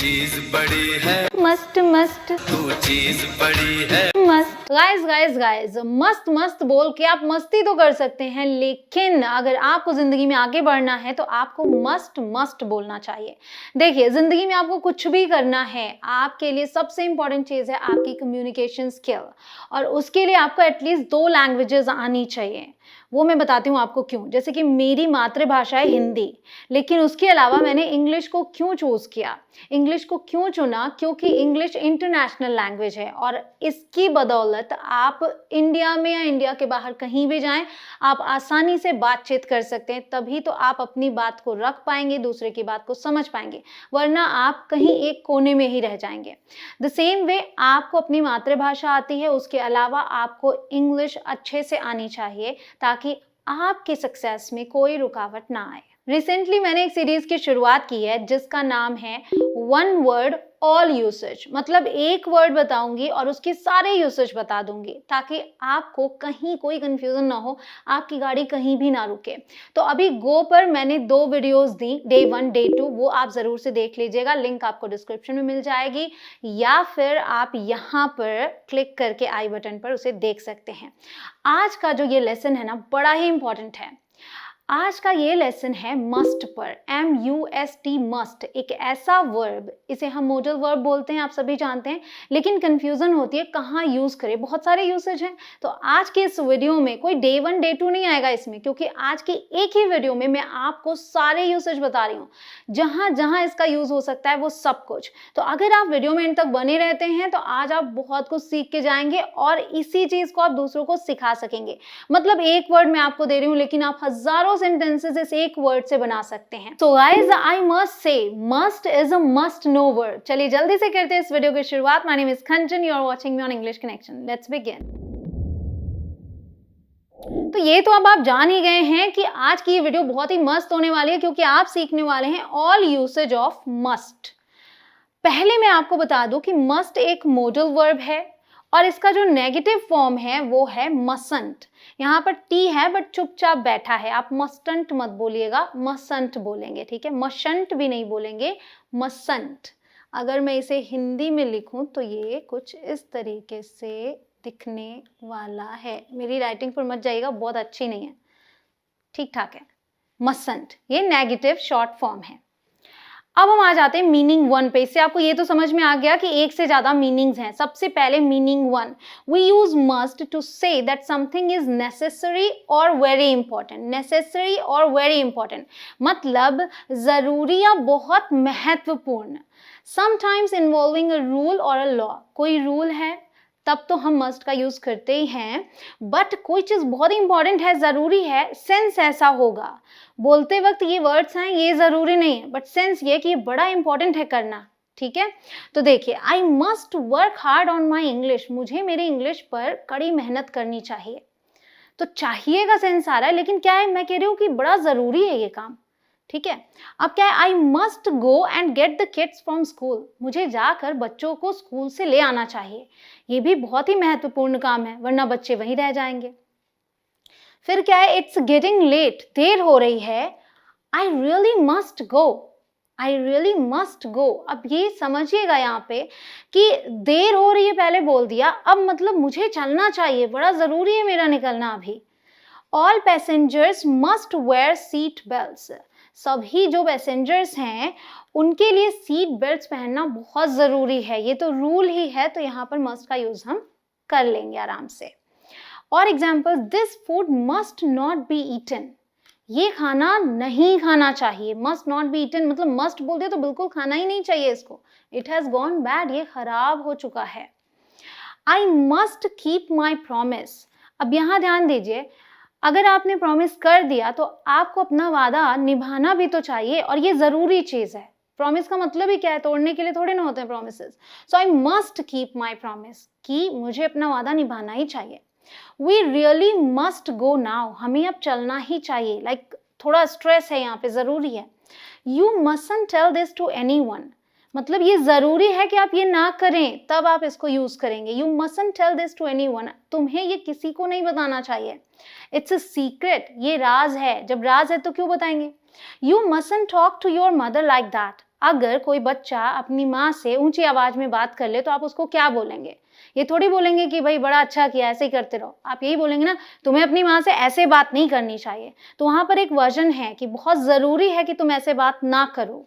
चीज बड़ी है, मस्त मस्त तू चीज बड़ी है। मस्त। गाइस गाइस गाइस, मस्त मस्त बोल के आप मस्ती तो कर सकते हैं, लेकिन अगर आपको जिंदगी में आगे बढ़ना है तो आपको मस्ट मस्ट बोलना चाहिए। देखिए, जिंदगी में आपको कुछ भी करना है, आपके लिए सबसे इंपॉर्टेंट चीज है आपकी कम्युनिकेशन स्किल, और उसके लिए आपको एटलीस्ट 2 लैंग्वेजेस आनी चाहिए। वो मैं बताती हूँ आपको क्यों। जैसे कि मेरी मातृभाषा है हिंदी, लेकिन उसके अलावा मैंने इंग्लिश को क्यों चूज किया, इंग्लिश को क्यों चुना, क्योंकि इंग्लिश इंटरनेशनल लैंग्वेज है और इसकी बदौलत आप इंडिया में या इंडिया के बाहर कहीं भी जाएं, आप आसानी से बातचीत कर सकते हैं। तभी तो आप अपनी बात को रख पाएंगे, दूसरे की बात को समझ पाएंगे, वरना आप कहीं एक कोने में ही रह जाएंगे। द सेम वे आपको अपनी मातृभाषा आती है, उसके अलावा आपको इंग्लिश अच्छे से आनी चाहिए ताकि आपकी सक्सेस में कोई रुकावट ना आए। रिसेंटली मैंने एक सीरीज की शुरुआत की है जिसका नाम है वन वर्ड ऑल यूसेज, मतलब एक वर्ड बताऊंगी और उसके सारे यूसेज बता दूंगी ताकि आपको कहीं कोई कंफ्यूजन ना हो, आपकी गाड़ी कहीं भी ना रुके। तो अभी गो पर मैंने 2 वीडियोस दी, डे 1 डे 2, वो आप जरूर से देख लीजिएगा, लिंक आपको डिस्क्रिप्शन में मिल जाएगी या फिर आप यहाँ पर क्लिक करके आई बटन पर उसे देख सकते हैं। आज का जो ये लेसन है ना, बड़ा ही इंपॉर्टेंट है। आज का ये लेसन है मस्ट पर, MUST मस्ट, एक ऐसा वर्ब, इसे हम मोडल वर्ब बोलते हैं, आप सभी जानते हैं, लेकिन कंफ्यूजन होती है कहाँ यूज करें, बहुत सारे यूसेज हैं। तो आज के इस वीडियो में कोई डे 1 डे 2 नहीं आएगा इसमें, क्योंकि आज की एक ही वीडियो में मैं आपको सारे यूसेज बता रही हूँ, जहां जहां इसका यूज हो सकता है वो सब कुछ। तो अगर आप वीडियो में इन तक बने रहते हैं तो आज आप बहुत कुछ सीख के जाएंगे और इसी चीज को आप दूसरों को सिखा सकेंगे। मतलब एक वर्ड मैं आपको दे रही हूँ, लेकिन आप हजारों सेंटेंसेस इस एक वर्ड से बना सकते हैं। So guys, I must say, must is a must know word. चलिए जल्दी से करते हैं इस वीडियो की शुरुआत। My name is Kanchan, you are watching me on English Connection. Let's begin. तो ये तो अब आप जान ही गए हैं कि आज की ये वीडियो बहुत ही मस्त होने वाली है, क्योंकि आप सीखने वाले हैं ऑल यूसेज ऑफ मस्ट। पहले मैं आपको बता दूं कि मस्ट एक मोडल वर्ब है और इसका जो नेगेटिव फॉर्म है वो है मसंट। यहाँ पर टी है बट चुपचाप बैठा है, आप मस्टंट मत बोलिएगा, मसंट बोलेंगे, ठीक है। मशंट भी नहीं बोलेंगे, मसंट। अगर मैं इसे हिंदी में लिखूं तो ये कुछ इस तरीके से दिखने वाला है। मेरी राइटिंग पर मत जाइएगा, बहुत अच्छी नहीं है, ठीक ठाक है। मसंट ये नेगेटिव शॉर्ट फॉर्म है। अब हम आ जाते हैं मीनिंग 1 पे। इससे आपको ये तो समझ में आ गया कि एक से ज्यादा मीनिंग्स हैं। सबसे पहले meaning 1, we use must to say that something is necessary और वेरी इंपॉर्टेंट। नेसेसरी और वेरी इंपॉर्टेंट मतलब जरूरी या बहुत महत्वपूर्ण। समटाइम्स इन्वॉल्विंग अ रूल और अ लॉ, कोई रूल है तब तो हम मस्ट का यूज करते ही हैं, बट कोई चीज बहुत इंपॉर्टेंट है, जरूरी है, सेंस ऐसा होगा, बोलते वक्त ये वर्ड्स हैं, ये जरूरी नहीं है, बट सेंस ये कि ये बड़ा इंपॉर्टेंट है करना, ठीक है। तो देखिए, I must work hard on my English, मुझे मेरी इंग्लिश पर कड़ी मेहनत करनी चाहिए। तो चाहिए का सेंस आ रहा है, लेकिन क्या है, मैं कह रही हूँ कि बड़ा जरूरी है ये काम, ठीक है। अब क्या है, I must go and get the kids from school, मुझे जाकर बच्चों को स्कूल से ले आना चाहिए। ये भी बहुत ही महत्वपूर्ण काम है, वरना बच्चे वहीं रह जाएंगे। फिर क्या है, इट्स गेटिंग लेट, देर हो रही है, I really must go, I really must गो। अब ये समझिएगा यहाँ पे कि देर हो रही है पहले बोल दिया, अब मतलब मुझे चलना चाहिए, बड़ा जरूरी है मेरा निकलना अभी। All passengers must where seat belts, सभी जो पैसेंजर्स हैं उनके लिए सीट बेल्ट्स पहनना बहुत जरूरी है, ये तो रूल ही है, तो यहाँ पर मस्ट का यूज हम कर लेंगे आराम से। और example, this food must not be eaten, ये खाना नहीं खाना चाहिए। मस्ट नॉट बी ईटन मतलब मस्ट बोल दिया तो बिल्कुल खाना ही नहीं चाहिए इसको, इट हैज गॉन बैड, ये खराब हो चुका है। I must keep my promise, अब यहाँ ध्यान दीजिए, अगर आपने प्रॉमिस कर दिया तो आपको अपना वादा निभाना भी तो चाहिए, और ये जरूरी चीज है। प्रॉमिस का मतलब ही क्या है, तोड़ने के लिए थोड़े ना होते हैं promises. So I must keep my promise, कि मुझे अपना वादा निभाना ही चाहिए। We really must go now, हमें अब चलना ही चाहिए, लाइक थोड़ा स्ट्रेस है यहाँ पे, जरूरी है। You mustn't tell this to anyone, मतलब ये जरूरी है कि आप ये ना करें, तब आप इसको यूज करेंगे। You mustn't tell this to anyone, तुम्हें ये किसी को नहीं बताना चाहिए। इट्स अ सीक्रेट, ये राज है, जब राज है तो क्यों बताएंगे। You mustn't talk to your mother like that, अगर कोई बच्चा अपनी माँ से ऊंची आवाज में बात कर ले तो आप उसको क्या बोलेंगे? ये थोड़ी बोलेंगे कि भाई बड़ा अच्छा किया, ऐसे ही करते रहो। आप यही बोलेंगे ना, तुम्हें अपनी माँ से ऐसे बात नहीं करनी चाहिए। तो वहां पर एक वर्जन है कि बहुत जरूरी है कि तुम ऐसे बात ना करो।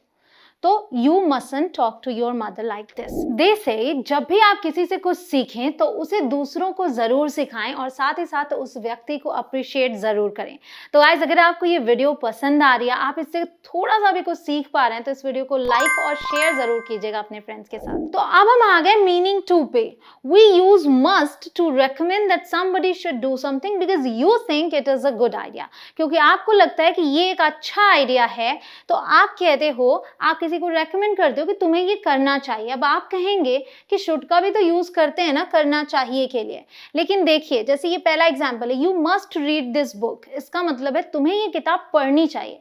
तो you mustn't talk to your mother like this. They say जब भी आप किसी से कुछ सीखें तो उसे दूसरों को जरूर सिखाएं और साथ ही साथ उस व्यक्ति को अप्रिशिएट जरूर करें। तो गाइस, अगर आपको ये वीडियो पसंद आ रही है, आप इससे थोड़ा सा भी कुछ सीख पा रहे हैं, तो इस वीडियो को लाइक और शेयर जरूर कीजिएगा अपने फ्रेंड्स के साथ। तो अब हम आ गए मीनिंग टू पे। We use must to recommend that somebody should do something because you think it is a good idea. क्योंकि आपको लगता है कि ये एक अच्छा आइडिया है, तो आप कहते हो, आप किसी को रेकमेंड करते हो कि तुम्हें ये करना चाहिए। अब आप कहेंगे कि शुड का भी तो यूज करते हैं ना करना चाहिए के लिए। लेकिन देखिए, जैसे ये पहला एग्जांपल है, you must read this book, इसका मतलब है तुम्हें ये किताब पढ़नी चाहिए।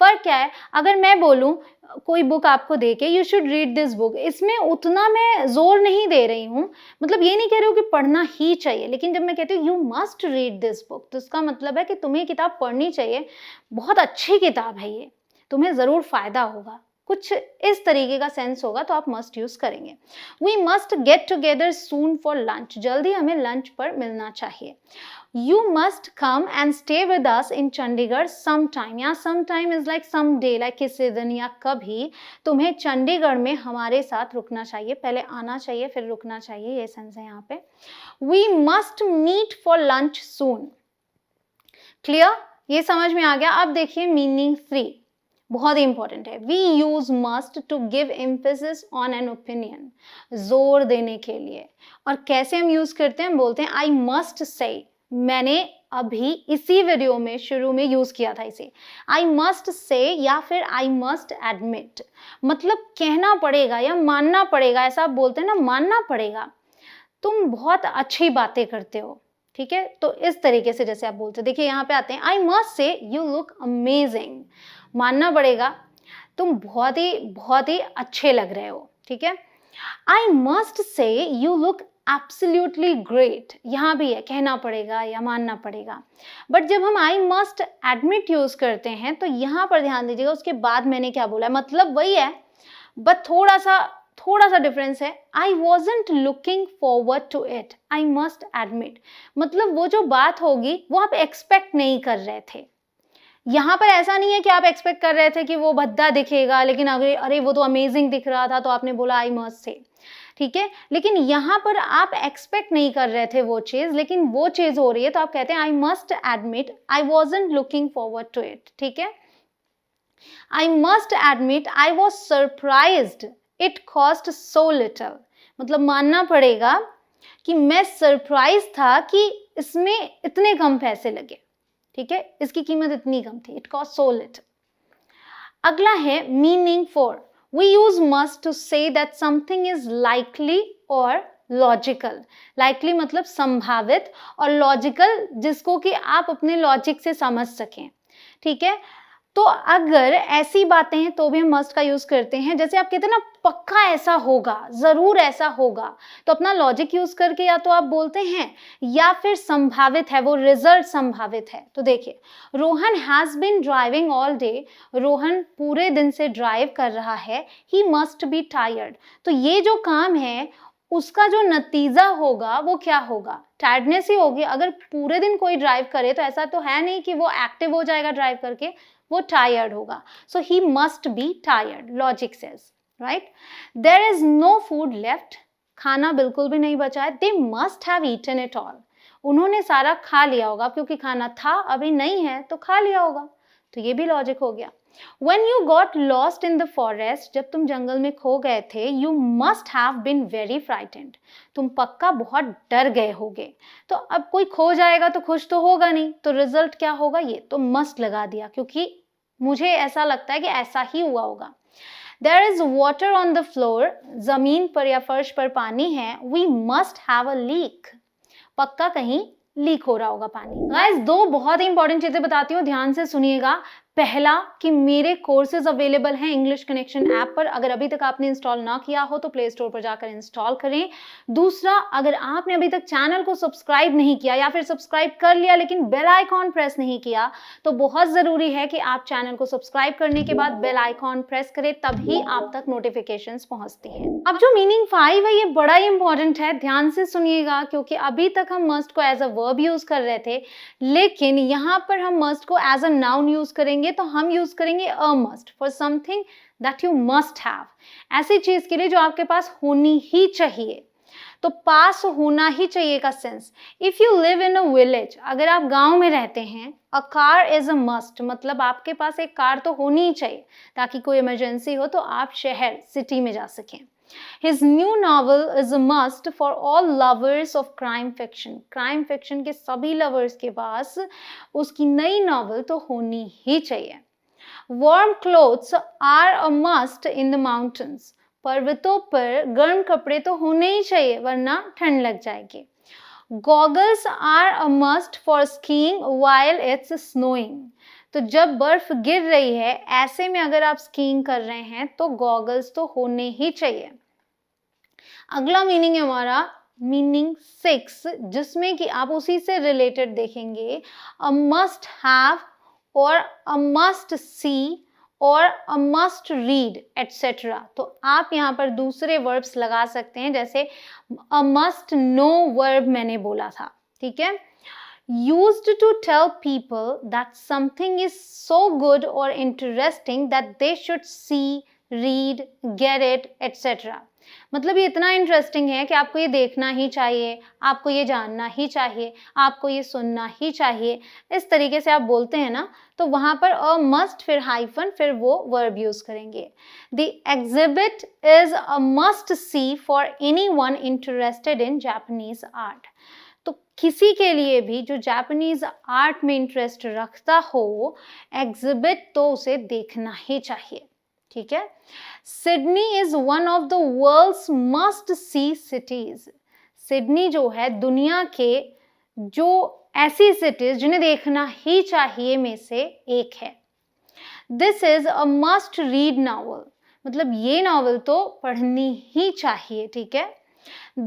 फर्क क्या है? अगर मैं बोलूं कोई बुक आपको देके you should read this book, इसमें उतना मैं जोर नहीं दे रही हूँ, मतलब ये नहीं कह रही हूँ कि पढ़ना ही चाहिए। लेकिन जब मैं कहती हूँ you must read this book, तो इसका मतलब है कि तुम्हें किताब पढ़नी चाहिए, बहुत अच्छी किताब है ये, तुम्हें जरूर फायदा होगा, कुछ इस तरीके का सेंस होगा, तो आप मस्ट यूज करेंगे। We must get together soon for lunch, जल्दी हमें लंच पर मिलना चाहिए। You must come and stay with us in Chandigarh some time, या some time is like some day, like किसी दिन या कभी तुम्हें चंडीगढ़ में हमारे साथ रुकना चाहिए। पहले आना चाहिए फिर रुकना चाहिए, ये सेंस है यहाँ पे। We must meet for lunch soon. Clear? ये समझ में आ गया। अब देखिए मीनिंग 3, बहुत ही इंपॉर्टेंट है। We use must to give emphasis on an opinion, जोर देने के लिए। और कैसे हम यूज करते हैं? हम बोलते हैं आई मस्ट से। मैंने अभी इसी वीडियो में शुरू में यूज किया था इसे, आई मस्ट से या फिर आई मस्ट एडमिट, मतलब कहना पड़ेगा या मानना पड़ेगा। ऐसा आप बोलते हैं ना, मानना पड़ेगा, तुम बहुत अच्छी बातें करते हो, ठीक है। तो इस तरीके से जैसे आप बोलते हैं, देखिए यहाँ पे आते हैं, I must say you look amazing, मानना पड़ेगा तुम बहुत ही अच्छे लग रहे हो, ठीक है। I must say you look absolutely great, यहाँ भी है, कहना पड़ेगा या मानना पड़ेगा। बट जब हम आई मस्ट एडमिट यूज करते हैं तो यहाँ पर ध्यान दीजिएगा, उसके बाद मैंने क्या बोला है, मतलब वही है बट थोड़ा सा डिफरेंस है। I wasn't looking forward to it, I must admit, मतलब वो जो बात होगी वो आप एक्सपेक्ट नहीं कर रहे थे। यहाँ पर ऐसा नहीं है कि आप एक्सपेक्ट कर रहे थे कि वो भद्दा दिखेगा, लेकिन अरे वो तो अमेजिंग दिख रहा था तो आपने बोला आई मस्ट से, ठीक है। लेकिन यहाँ पर आप एक्सपेक्ट नहीं कर रहे थे वो चीज, लेकिन वो चीज हो रही है तो आप कहते हैं I must admit I wasn't looking forward to it, ठीक है। I must admit I was surprised it cost so little, मतलब मानना पड़ेगा कि मैं सरप्राइज था कि इसमें इतने कम पैसे लगे, ठीक है, इसकी कीमत इतनी कम थी, इट कॉस्ट सो लिटल। अगला है meaning 4, we use must to say that something is likely और लॉजिकल। लाइकली मतलब संभावित, और लॉजिकल जिसको कि आप अपने लॉजिक से समझ सकें, ठीक है। तो अगर ऐसी बातें हैं तो भी हम मस्ट का यूज करते हैं। जैसे आप कहते हैं ना पक्का ऐसा होगा, जरूर ऐसा होगा, तो अपना लॉजिक यूज करके या तो आप बोलते हैं या फिर संभावित है, वो रिजल्ट संभावित है। तो देखिए, Rohan has been driving all day, Rohan पूरे दिन से ड्राइव कर रहा है। ही मस्ट बी टायर्ड, तो ये जो काम है उसका जो नतीजा होगा वो क्या होगा, टायर्डनेस ही होगी। अगर पूरे दिन कोई ड्राइव करे तो ऐसा तो है नहीं कि वो एक्टिव हो जाएगा ड्राइव करके, वो टायर्ड होगा। So he must be tired, logic says, right. There is no food left, खाना बिल्कुल भी नहीं बचा है। They must have eaten it all, उन्होंने सारा खा लिया होगा, क्योंकि खाना था अभी नहीं है तो खा लिया होगा, तो ये भी लॉजिक हो गया। When you got lost in the forest, जब तुम जंगल में खो गए थे, you must have been very frightened, तुम पक्का बहुत डर गए होगे। तो अब कोई खो जाएगा तो खुश तो होगा नहीं, तो रिजल्ट क्या होगा, ये तो must लगा दिया, क्योंकि मुझे ऐसा लगता है कि ऐसा ही हुआ होगा। There is water on the floor, जमीन पर या फर्श पर पानी है। We must have a leak, पक्का कहीं लीक हो रहा होगा पानी। गाइस, दो बहुत ही इंपॉर्टेंट चीजें बताती हूँ, ध्यान से सुनिएगा। पहला कि मेरे कोर्सेज अवेलेबल हैं इंग्लिश कनेक्शन ऐप पर, अगर अभी तक आपने इंस्टॉल ना किया हो तो प्ले स्टोर पर जाकर इंस्टॉल करें। दूसरा, अगर आपने अभी तक चैनल को सब्सक्राइब नहीं किया या फिर सब्सक्राइब कर लिया लेकिन बेल आइकॉन प्रेस नहीं किया, तो बहुत ज़रूरी है कि आप चैनल को सब्सक्राइब करने के बाद बेल आइकॉन प्रेस करें, तभी आप तक नोटिफिकेशंस पहुंचती हैं। अब जो मीनिंग 5 है ये बड़ा ही इंपॉर्टेंट है, ध्यान से सुनिएगा, क्योंकि अभी तक हम मस्ट को एज अ वर्ब यूज कर रहे थे, लेकिन यहाँ पर हम मस्ट को एज अ नाउन यूज करेंगे। तो हम यूज करेंगे a must for something that you must have, ऐसी चीज के लिए जो आपके पास होनी ही चाहिए। तो पास होना ही चाहिए का sense, if you live in a village, अगर आप गांव में रहते हैं, a car is a must, मतलब आपके पास एक कार तो होनी ही चाहिए ताकि कोई इमरजेंसी हो तो आप शहर सिटी में जा सकें। His new novel is a must for all lovers of crime fiction. Crime fiction के सभी lovers के पास उसकी नई नॉवल तो होनी ही चाहिए। Warm clothes are a must in the mountains. पर्वतों पर गर्म कपड़े तो होने ही चाहिए वरना ठंड लग जाएगी। Goggles are a must for skiing while it's snowing. तो जब बर्फ गिर रही है ऐसे में अगर आप स्कीइंग कर रहे हैं तो गॉगल्स तो होने ही चाहिए। अगला मीनिंग है हमारा मीनिंग 6, जिसमें कि आप उसी से रिलेटेड देखेंगे, अ मस्ट हैव और अ मस्ट सी और अ मस्ट रीड एटसेट्रा। तो आप यहाँ पर दूसरे वर्ब्स लगा सकते हैं, जैसे अ मस्ट नो वर्ब मैंने बोला था, ठीक है। Used to tell people that something is so good or interesting that they should see, read, get it, etc. मतलब ये इतना इंटरेस्टिंग है कि आपको ये देखना ही चाहिए, आपको ये जानना ही चाहिए, आपको ये सुनना ही चाहिए, इस तरीके से आप बोलते हैं ना, तो वहाँ पर अ मस्ट फिर हाइफन फिर वो वर्ब यूज करेंगे। The exhibit is a must see for anyone interested in Japanese art. तो किसी के लिए भी जो जापानीज आर्ट में इंटरेस्ट रखता हो, एग्जिबिट तो उसे देखना ही चाहिए, ठीक है। Sydney is one of the world's must see cities. Sydney जो है दुनिया के जो ऐसी सिटीज जिन्हें देखना ही चाहिए में से एक है। This is a must read novel, मतलब ये नॉवल तो पढ़नी ही चाहिए, ठीक है।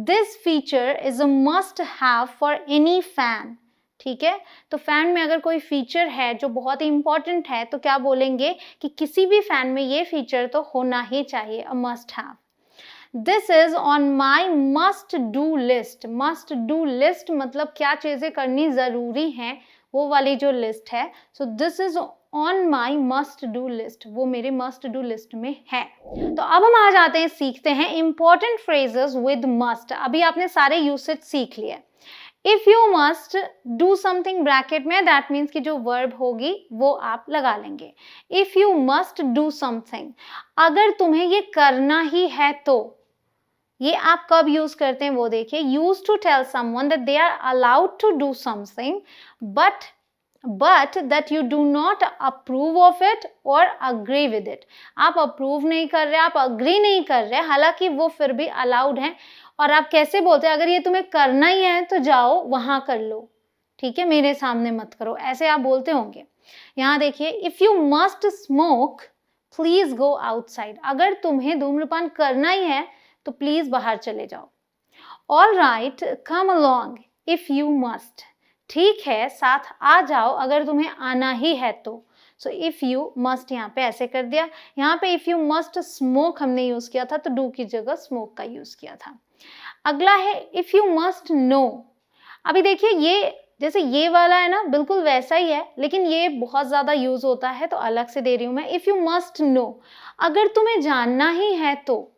This feature is a must have for any fan. ठीक है, तो फैन में अगर कोई फीचर है जो बहुत ही इंपॉर्टेंट है तो क्या बोलेंगे कि किसी भी फैन में ये फीचर तो होना ही चाहिए, a must have. This is on my must do list. Must do list मतलब क्या चीजें करनी जरूरी हैं, वो वाली जो लिस्ट है। So this is on my must do list, वो मेरे must do list में है। तो अब हम आ जाते हैं, सीखते हैं important phrases with must। अभी आपने सारे यूसेज सीख लिए। If you must do something bracket में, that means कि जो वर्ब होगी वो आप लगा लेंगे। If you must do something, अगर तुम्हें ये करना ही है तो, ये आप कब यूज करते हैं वो देखिए। Use to tell someone that they are allowed to do something but that you do not approve of it or agree with it. आप अप्रूव नहीं कर रहे, आप अग्री नहीं कर रहे, हालांकि वो फिर भी अलाउड हैं। और आप कैसे बोलते हैं, अगर ये तुम्हें करना ही है तो जाओ वहां कर लो, ठीक है, मेरे सामने मत करो, ऐसे आप बोलते होंगे। यहाँ देखिए, if you must smoke please go outside, अगर तुम्हें धूम्रपान करना ही है तो प्लीज बाहर चले जाओ। All right come along if you must, ठीक है साथ आ जाओ अगर तुम्हें आना ही है तो। सो इफ यू मस्ट यहाँ पे ऐसे कर दिया। यहाँ पे इफ यू मस्ट स्मोक हमने यूज किया था तो डू की जगह स्मोक का यूज किया था। अगला है इफ यू मस्ट नो। अभी देखिए ये जैसे ये वाला है ना, बिल्कुल वैसा ही है, लेकिन ये बहुत ज्यादा यूज होता है तो अलग से दे रही हूं मैं। इफ यू मस्ट नो, अगर तुम्हें जानना ही है तो।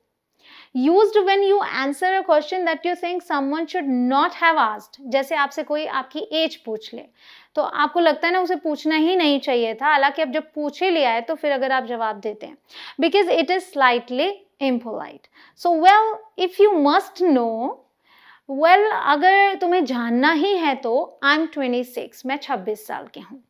Used when you answer a question that you're saying someone should not have asked. जैसे आपसे कोई आपकी एज पूछ ले तो आपको लगता है ना उसे पूछना ही नहीं चाहिए था, हालांकि अब जब पूछ ही लिया है तो फिर अगर आप जवाब देते हैं, because it is slightly impolite. So well, if you must know, well अगर तुम्हें जानना ही है तो I'm 26, मैं 26 साल की हूँ।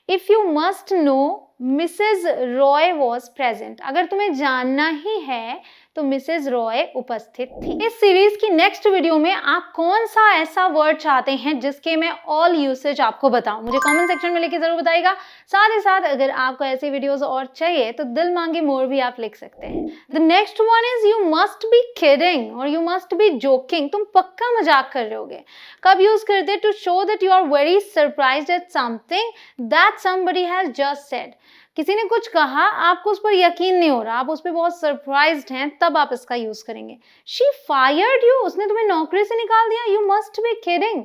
If you must know, Mrs. Roy was present. अगर तुम्हें जानना ही है तो मिसेज रॉय उपस्थित थी। इस सीरीज की नेक्स्ट वीडियो में आप कौन सा ऐसा वर्ड चाहते हैं जिसके मैं ऑल यूसेज आपको बताऊं, मुझे कमेंट सेक्शन में लिख के जरूर बताइएगा। साथ ही साथ अगर आपको ऐसी वीडियोस और चाहिए तो दिल मांगे मोर भी आप लिख सकते हैं। The next one is you must be kidding और यू मस्ट बी जोकिंग। तुम पक्का मजाक कर रहे होगे। कब यूज करते? To show that you are very surprised at something that somebody has just said. किसी ने कुछ कहा, आपको उस पर यकीन नहीं हो रहा, आप उस पर बहुत सरप्राइज्ड हैं, तब आप इसका यूज करेंगे। शी फायर्ड यू, उसने तुम्हें नौकरी से निकाल दिया। You must be kidding.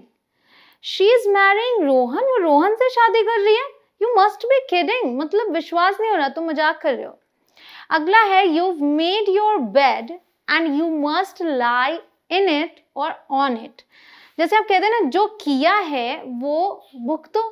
She is marrying Rohan, वो रोहन से शादी कर रही है। यू मस्ट बी किडिंग, मतलब विश्वास नहीं हो रहा, तुम मजाक कर रहे हो। अगला है you've made your bed and you must lie in it और on it। जैसे आप कहते हैं ना, जो किया है वो भुगतो,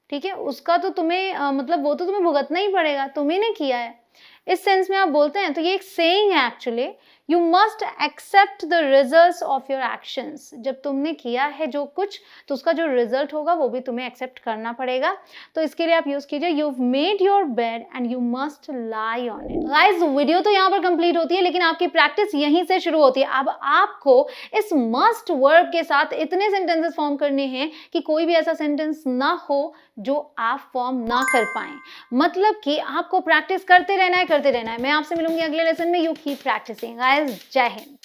ठीक है, उसका तो तुम्हें मतलब वो तो तुम्हें भुगतना ही पड़ेगा, तुम्ही ने किया है। इस सेंस में आप बोलते हैं, तो ये एक सेइंग है actually. You must accept the results of your actions. जब तुमने किया है जो कुछ, तो उसका जो रिजल्ट होगा वो भी तुम्हें एक्सेप्ट करना पड़ेगा। तो इसके लिए आप यूज कीजिए you've made your bed and you must lie on it। Guys, video तो यहाँ पर कंप्लीट होती है, लेकिन आपकी प्रैक्टिस यहीं से शुरू होती है। अब आपको इस मस्ट वर्ब के साथ इतने सेंटेंसेस फॉर्म करने हैं कि कोई भी ऐसा सेंटेंस ना हो जो आप फॉर्म ना कर पाएं। मतलब कि आपको प्रैक्टिस करते रहना है, करते रहना है। मैं आपसे मिलूंगी अगले लेसन में। You keep practising guys. जय हिंद।